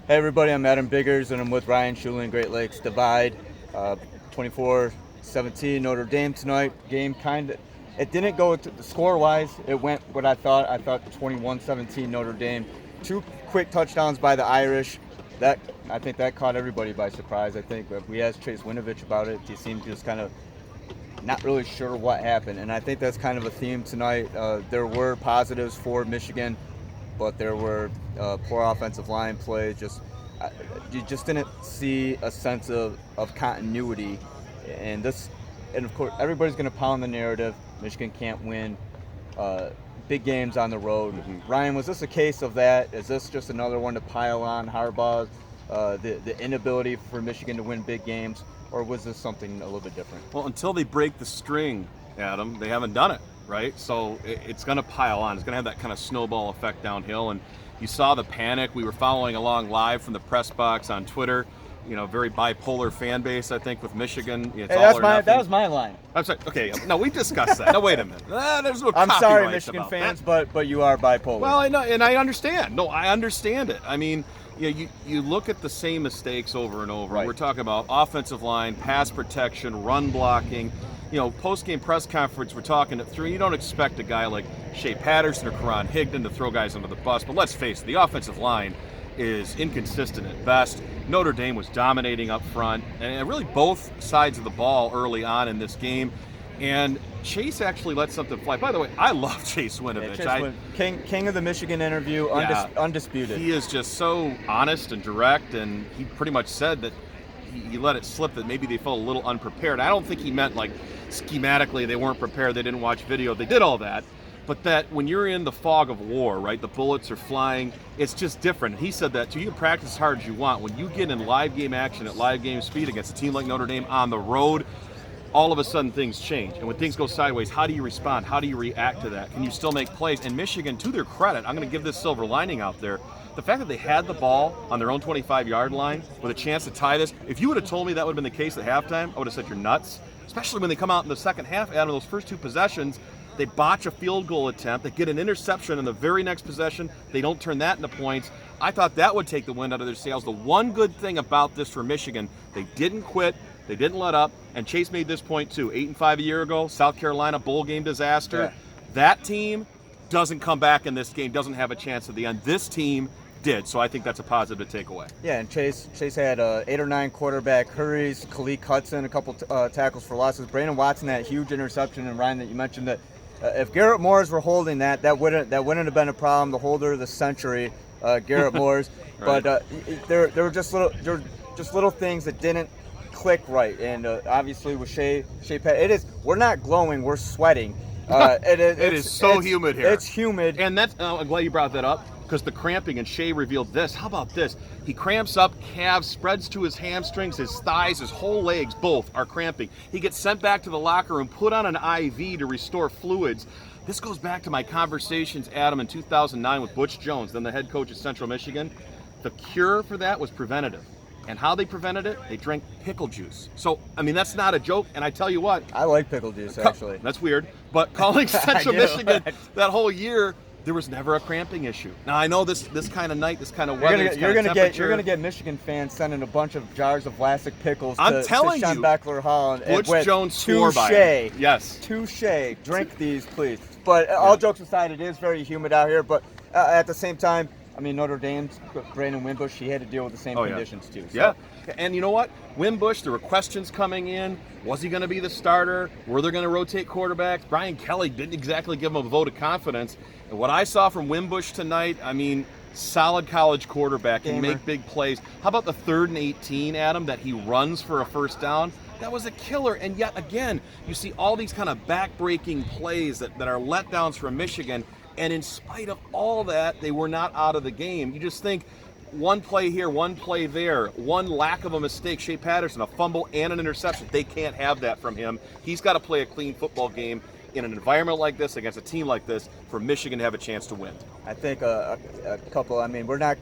Hey everybody, I'm Adam Biggers and I'm with Ryan Schuiling, Great Lakes Divide. 24-17 Notre Dame tonight. Game it didn't go score-wise. It went what I thought. I thought 21-17 Notre Dame. Two quick touchdowns by the Irish. I think that caught everybody by surprise. I think we asked Chase Winovich about it. He seemed just kind of not really sure what happened, and I think that's kind of a theme tonight. There were positives for Michigan, but there were poor offensive line plays. You just didn't see a sense of continuity, and of course everybody's going to pound the narrative. Michigan can't win big games on the road. Mm-hmm. Ryan, was this a case of that? Is this just another one to pile on Harbaugh's the inability for Michigan to win big games, or was this something a little bit different? Well, until they break the string, Adam, they haven't done it, right? So it's going to pile on. It's going to have that kind of snowball effect downhill. And you saw the panic. We were following along live from the press box on Twitter. Very bipolar fan base, I think, with Michigan. It's that was my line. I'm sorry. Okay, no, we discussed that. No, wait a minute. There's no I'm copyrights sorry, Michigan about fans, that. but you are bipolar. Well, I know, and I understand. No, I understand it. I mean, you look at the same mistakes over and over. Right. We're talking about offensive line, pass protection, run blocking. Post-game press conference, we're talking it through. You don't expect a guy like Shea Patterson or Karan Higdon to throw guys under the bus, but let's face it, the offensive line is inconsistent at best. Notre Dame was dominating up front, and really both sides of the ball early on in this game. And Chase actually let something fly. By the way, I love Chase Winovich. King of the Michigan interview, undisputed. He is just so honest and direct, and he pretty much said that he let it slip that maybe they felt a little unprepared. I don't think he meant like schematically they weren't prepared, they didn't watch video, they did all that. But that when you're in the fog of war, right, the bullets are flying, it's just different. He said that too. You can practice as hard as you want. When you get in live game action at live game speed against a team like Notre Dame on the road, all of a sudden things change. And when things go sideways, how do you respond? How do you react to that? Can you still make plays? And Michigan, to their credit, I'm going to give this silver lining out there. The fact that they had the ball on their own 25-yard line with a chance to tie this, if you would have told me that would have been the case at halftime, I would have said you're nuts. Especially when they come out in the second half, out of those first two possessions, they botch a field goal attempt, they get an interception in the very next possession, they don't turn that into points. I thought that would take the wind out of their sails. The one good thing about this for Michigan, they didn't quit, they didn't let up, and Chase made this point too. 8-5 a year ago, South Carolina bowl game disaster. Yeah. That team doesn't come back in this game, doesn't have a chance at the end. This team did, so I think that's a positive to take away. Yeah, and Chase had 8 or 9 quarterback hurries, Khaleke Hudson, a couple tackles for losses, Brandon Watson, that huge interception, and Ryan, that you mentioned that if Garrett Morris were holding that wouldn't have been a problem. The holder of the century, Garrett Morris. Right. But there were just little things that didn't click right. And obviously with Shea we're not glowing, we're sweating. It is so humid here. It's humid. And that's I'm glad you brought that up, because the cramping, and Shea revealed this. How about this? He cramps up, calves, spreads to his hamstrings, his thighs, his whole legs, both are cramping. He gets sent back to the locker room, put on an IV to restore fluids. This goes back to my conversations, Adam, in 2009 with Butch Jones, then the head coach at Central Michigan. The cure for that was preventative. And how they prevented it? They drank pickle juice. So, I mean, that's not a joke. And I tell you what. I like pickle juice, actually. That's weird. But calling Central Michigan that whole year, there was never a cramping issue. Now I know this kind of night, this kind of weather, you're gonna get Michigan fans sending a bunch of jars of plastic pickles to Sean Beckler Hall. Butch Jones swore by it. Yes. Touche. Drink these, please. But all jokes aside, it is very humid out here. But at the same time, I mean, Notre Dame's Brandon Wimbush, he had to deal with the same conditions too. So. Yeah. And you know what? Wimbush, there were questions coming in. Was he going to be the starter? Were they going to rotate quarterbacks? Brian Kelly didn't exactly give him a vote of confidence. And what I saw from Wimbush tonight, I mean, solid college quarterback. Can make big plays. How about the 3rd and 18, Adam, that he runs for a first down? That was a killer. And yet again, you see all these kind of back-breaking plays that are letdowns from Michigan. And in spite of all that, they were not out of the game. You just think, one play here, one play there, one lack of a mistake. Shea Patterson, a fumble and an interception. They can't have that from him. He's got to play a clean football game in an environment like this, against a team like this, for Michigan to have a chance to win. I think a couple, I mean, we're not,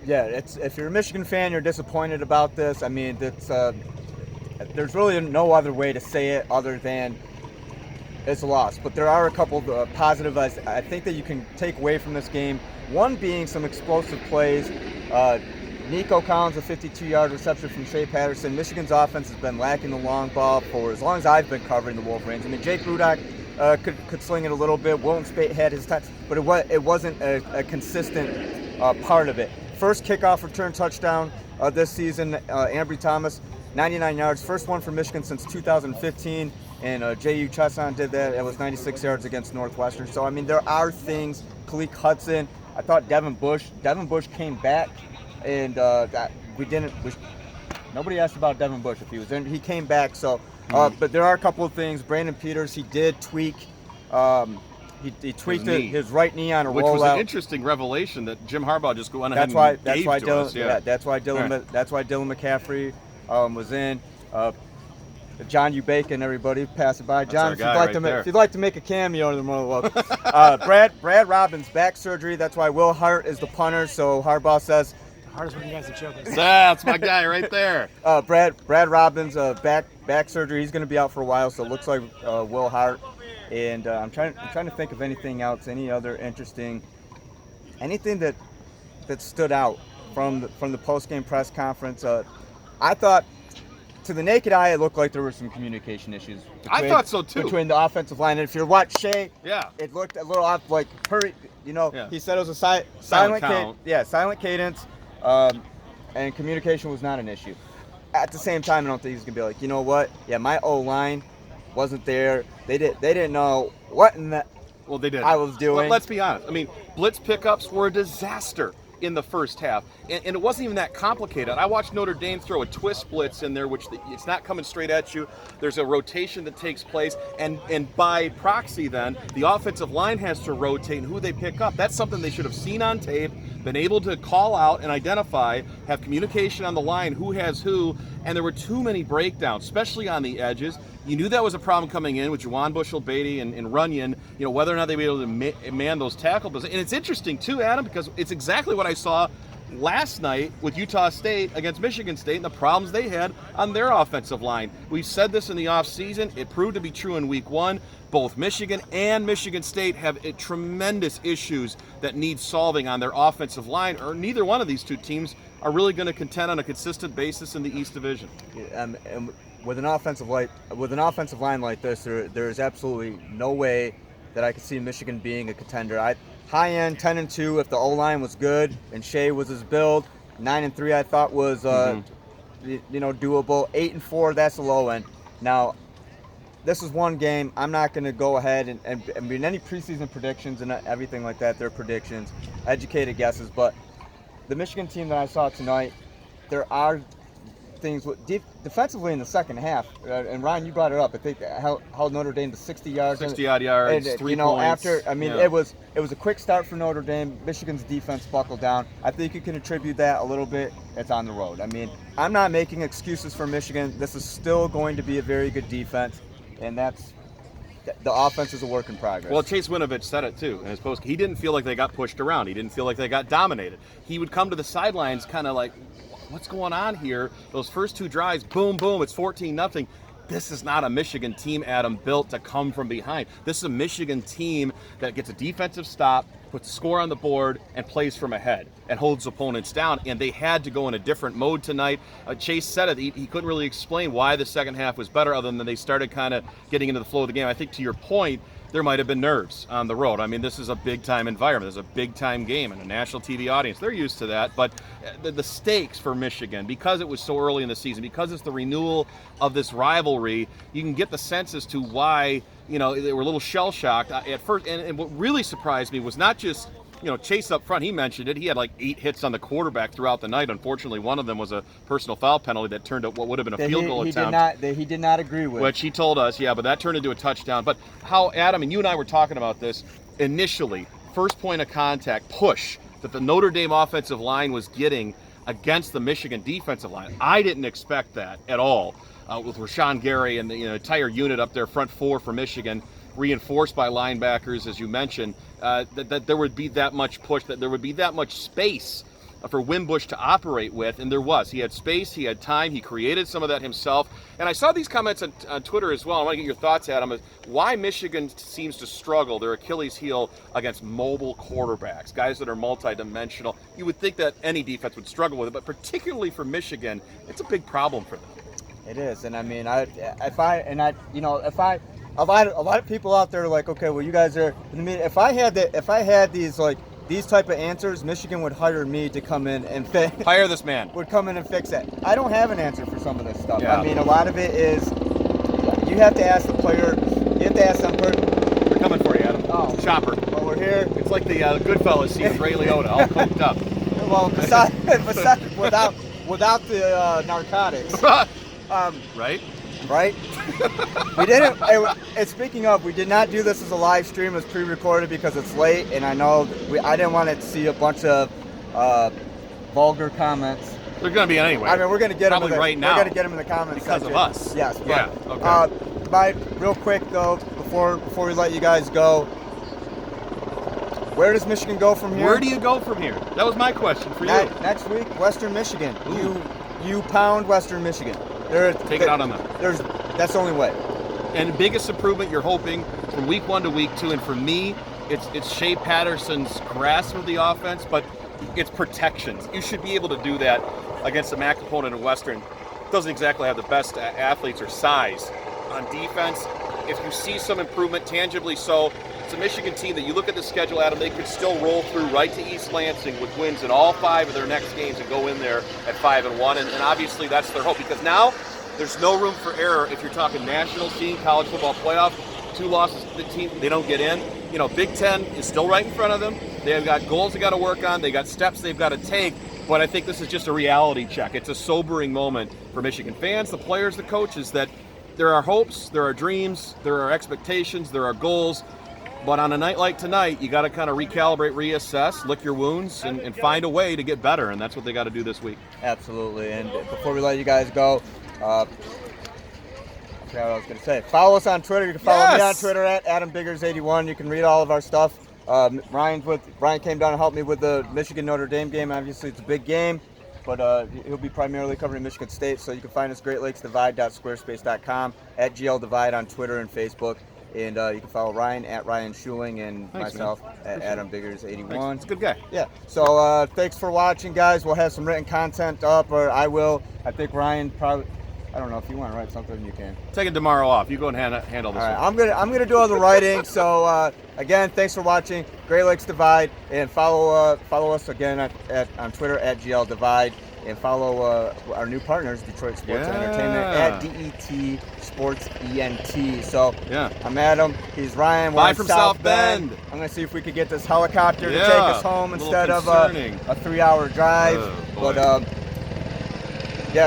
if you're a Michigan fan, you're disappointed about this. I mean, there's really no other way to say it other than it's a loss. But there are a couple of positives I think that you can take away from this game. One being some explosive plays. Nico Collins, a 52-yard reception from Shea Patterson. Michigan's offense has been lacking the long ball for as long as I've been covering the Wolverines. I mean, Jake Rudock could sling it a little bit. Wilton Spate had his touch, but it wasn't a consistent part of it. First kickoff return touchdown this season, Ambry Thomas, 99 yards. First one for Michigan since 2015, and J.U. Chesson did that. It was 96 yards against Northwestern. So, I mean, there are things. Kalik Hudson, I thought Devin Bush came back, and nobody asked about Devin Bush if he was in. He came back, so, but there are a couple of things. Brandon Peters, he did tweak. He tweaked his right knee on a rollout, which was an interesting revelation that Jim Harbaugh just went ahead That's why Dylan McCaffrey was in. John Ubacon, everybody, pass it by. John, if you'd like to make a cameo, you're more than welcome. Brad Robbins, back surgery. That's why Will Hart is the punter. So Harbaugh says, the hardest one you guys have choking. That's my guy right there. Brad Robbins, back surgery. He's going to be out for a while, so it looks like Will Hart. And I'm trying to think of anything else, any other interesting, anything that stood out from the post-game press conference. I thought, to the naked eye, it looked like there were some communication issues. I thought so too. Between the offensive line, and if you watch Shea, yeah, it looked a little off. Like hurry, He said it was a silent cadence, and communication was not an issue. At the same time, I don't think he's gonna be like, you know what? Yeah, my O-line wasn't there. They didn't know what in that. Well, they did. I was doing. Well, let's be honest. I mean, blitz pickups were a disaster in the first half, and it wasn't even that complicated. I watched Notre Dame throw a twist blitz in there, which it's not coming straight at you. There's a rotation that takes place, and by proxy, then the offensive line has to rotate and who they pick up. That's something they should have seen on tape, been able to call out and identify, have communication on the line, who has who, and there were too many breakdowns, especially on the edges. You knew that was a problem coming in with Juwan Bushell-Beatty and Runyon, whether or not they were able to man those tackle positions. And it's interesting, too, Adam, because it's exactly what I saw last night with Utah State against Michigan State and the problems they had on their offensive line. We've said this in the offseason. It proved to be true in week one. Both Michigan and Michigan State have tremendous issues that need solving on their offensive line, or neither one of these two teams are really going to contend on a consistent basis in the East Division. And with an offensive line like this, there is absolutely no way that I could see Michigan being a contender. High end 10-2 if the O-line was good and Shea was his build. 9-3 I thought was doable. 8-4, that's the low end. Now, this is one game. I'm not going to go ahead and any preseason predictions and everything like that. They're predictions, educated guesses. But the Michigan team that I saw tonight, there are things defensively in the second half. And Ryan, you brought it up. I think held Notre Dame to 60 yards. 60-odd yards, and, 3 points. It was a quick start for Notre Dame. Michigan's defense buckled down. I think you can attribute that a little bit. It's on the road. I mean, I'm not making excuses for Michigan. This is still going to be a very good defense. And the offense is a work in progress. Well, Chase Winovich said it too in his post. He didn't feel like they got pushed around. He didn't feel like they got dominated. He would come to the sidelines kind of like, what's going on here? Those first 2 drives, boom, boom, it's 14-0. This is not a Michigan team, Adam, built to come from behind. This is a Michigan team that gets a defensive stop, puts a score on the board, and plays from ahead and holds opponents down. And they had to go in a different mode tonight. Chase said it. He couldn't really explain why the second half was better other than they started kind of getting into the flow of the game. I think to your point, there might have been nerves on the road. I mean, this is a big-time environment. There's a big-time game and a national TV audience. They're used to that. But the stakes for Michigan, because it was so early in the season, because it's the renewal of this rivalry, you can get the sense as to why, they were a little shell-shocked at first. And what really surprised me was not just, Chase up front, he mentioned it. He had like 8 hits on the quarterback throughout the night. Unfortunately, one of them was a personal foul penalty that turned up what would have been a field goal attempt. He did not agree with. Which he told us, but that turned into a touchdown. But how, Adam, and you and I were talking about this initially, first point of contact, push that the Notre Dame offensive line was getting against the Michigan defensive line. I didn't expect that at all with Rashawn Gary and the entire unit up there, front 4 for Michigan, reinforced by linebackers, as you mentioned, that there would be that much push, that there would be that much space for Wimbush to operate with, and there was. He had space, he had time, he created some of that himself. And I saw these comments on Twitter as well. I want to get your thoughts, Adam, is why Michigan seems to struggle, their Achilles heel, against mobile quarterbacks, guys that are multidimensional. You would think that any defense would struggle with it, but particularly for Michigan, it's a big problem for them. It is, and I mean, a lot of people out there are like, okay, well, you guys are. I mean, if I had these type of answers, Michigan would hire me to come in and hire this man. Would come in and fix it. I don't have an answer for some of this stuff. Yeah. I mean, a lot of it is you have to ask the player. You have to ask them. We're coming for you, Adam. Oh, Chopper. Well, we're here. It's like the Goodfellas scene with Ray Liotta, all coked up. Well, besides without the narcotics. Right? Right? We didn't. And speaking of, we did not do this as a live stream. It was pre-recorded because it's late, and I know I didn't want to see a bunch of vulgar comments. They're going to be anyway. I mean, we're going to get probably them right now. We're going to get them in the comments because section. of us. Yes. But, yeah. Okay. Real quick though, before we let you guys go, where does Michigan go from here? Where do you go from here? That was my question for you. Next week, Western Michigan. You pound Western Michigan. Take it out on them. That's the only way. And the biggest improvement you're hoping from week 1 to week 2, and for me, it's Shea Patterson's grasp of the offense, but it's protections. You should be able to do that against a MAC opponent in Western. Doesn't exactly have the best athletes or size on defense. If you see some improvement, tangibly so, it's a Michigan team that you look at the schedule, Adam, they could still roll through right to East Lansing with wins in all 5 of their next games and go in there at 5-1. And obviously that's their hope, because now there's no room for error if you're talking national scene, college football playoff. 2 losses to the team, they don't get in. You know, Big Ten is still right in front of them. They've got goals they got to work on. They got steps they've got to take. But I think this is just a reality check. It's a sobering moment for Michigan fans, the players, the coaches, that there are hopes, there are dreams, there are expectations, there are goals. But on a night like tonight, you got to kind of recalibrate, reassess, lick your wounds, and find a way to get better. And that's what they got to do this week. Absolutely. And before we let you guys go, I forgot what I was going to say. Follow us on Twitter. You can follow me on Twitter at AdamBiggers81. You can read all of our stuff. Ryan came down and helped me with the Michigan Notre Dame game. Obviously, it's a big game, but he'll be primarily covering Michigan State. So you can find us GreatLakesDivide.squarespace.com, at GL Divide on Twitter and Facebook. And you can follow Ryan at Ryan Schuiling, and myself at AdamBiggers81. It's a good guy. Yeah. So thanks for watching, guys. We'll have some written content up, or I will. I think Ryan probably. I don't know if you want to write something, you can. Taking tomorrow off. You go and handle this. All right. I'm gonna do all the writing. So again, thanks for watching. Great Lakes Divide, and follow us again on Twitter at GL Divide, and follow our new partners, Detroit Sports and Entertainment, at DET Sports ENT. So I'm Adam. He's Ryan. Bye from South Bend. I'm gonna see if we could get this helicopter to take us home instead of a 3-hour drive. But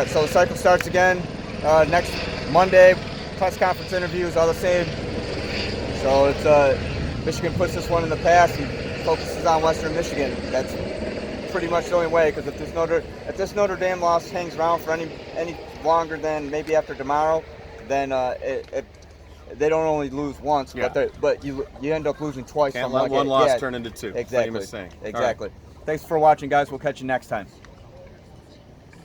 so the cycle starts again next Monday. Press conference interviews, all the same. So it's Michigan puts this one in the past and focuses on Western Michigan. That's pretty much the only way, because if this Notre Dame loss hangs around for any longer than maybe after tomorrow, then they don't only lose once, but you end up losing twice. Can't let one loss turn into 2. Exactly. Famous saying. Exactly. Right. Thanks for watching, guys. We'll catch you next time.